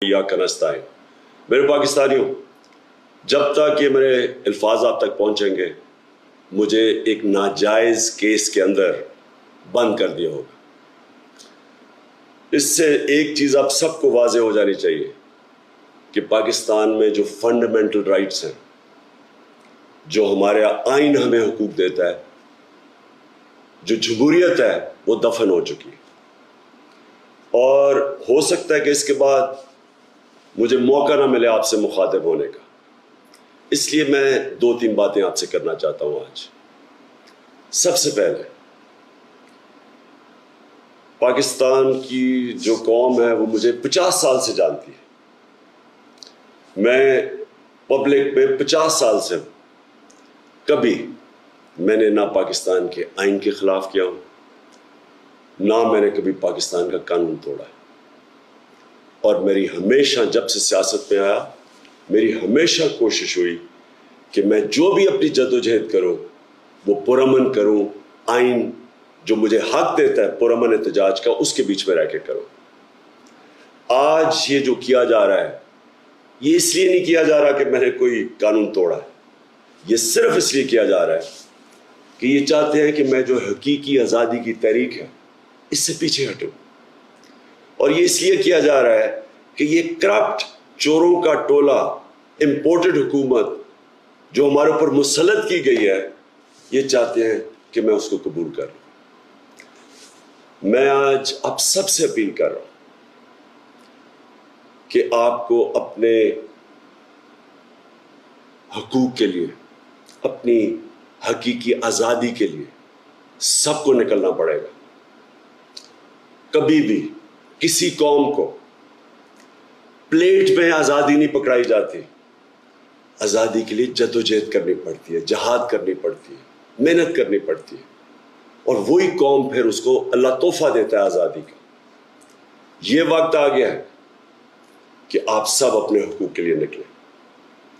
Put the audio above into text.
इय्याका नस्तईन। मेरे पाकिस्तानियों, जब तक ये मेरे अल्फाज आप तक पहुंचेंगे, मुझे एक नाजायज़ केस के अंदर बंद कर दिया होगा। इससे एक चीज़ आप सबको वाज़े हो जानी चाहिए कि पाकिस्तान में जो फंडामेंटल राइट्स हैं, जो हमारे आइन हमें हुकूक देता है, जो जमहूरियत है, वो दफन हो चुकी है। और हो सकता है कि इसके बाद मुझे मौका ना मिले आपसे मुखातिब होने का, इसलिए मैं 2-3 बातें आपसे करना चाहता हूं आज। सबसे पहले, पाकिस्तान की जो कौम है वो मुझे 50 साल से जानती है। मैं पब्लिक में 50 साल से हूं। कभी मैंने ना पाकिस्तान के आइन के खिलाफ किया हूं, ना मैंने कभी पाकिस्तान का कानून तोड़ा है। और मेरी हमेशा, जब से सियासत में आया, मेरी हमेशा कोशिश हुई कि मैं जो भी अपनी जद्दोजहद करूं वो पुरअमन करूं, आइन जो मुझे हक देता है पुरअमन एहतजाज का, उसके बीच में रह के करूं। आज ये जो किया जा रहा है, ये इसलिए नहीं किया जा रहा कि मैंने कोई कानून तोड़ा है, ये सिर्फ इसलिए किया जा रहा है कि ये चाहते हैं कि मैं जो हकीकी आज़ादी की तहरीक है, इससे पीछे हटूं। और ये इसलिए किया जा रहा है कि ये करप्ट चोरों का टोला, इंपोर्टेड हुकूमत जो हमारे ऊपर मुसल्लत की गई है, ये चाहते हैं कि मैं उसको कबूल कर लूं। मैं आज आप सबसे अपील कर रहा हूं कि आपको अपने हकूक के लिए, अपनी हकीकी आज़ादी के लिए सबको निकलना पड़ेगा। कभी भी किसी कौम को प्लेट में आज़ादी नहीं पकड़ाई जाती। आज़ादी के लिए जद्दोजहद करनी पड़ती है, जहाद करनी पड़ती है, मेहनत करनी पड़ती है, और वही कौम फिर उसको अल्लाह तोहफा देता है आज़ादी का। ये वक्त आ गया है कि आप सब अपने हुकूक के लिए निकलें।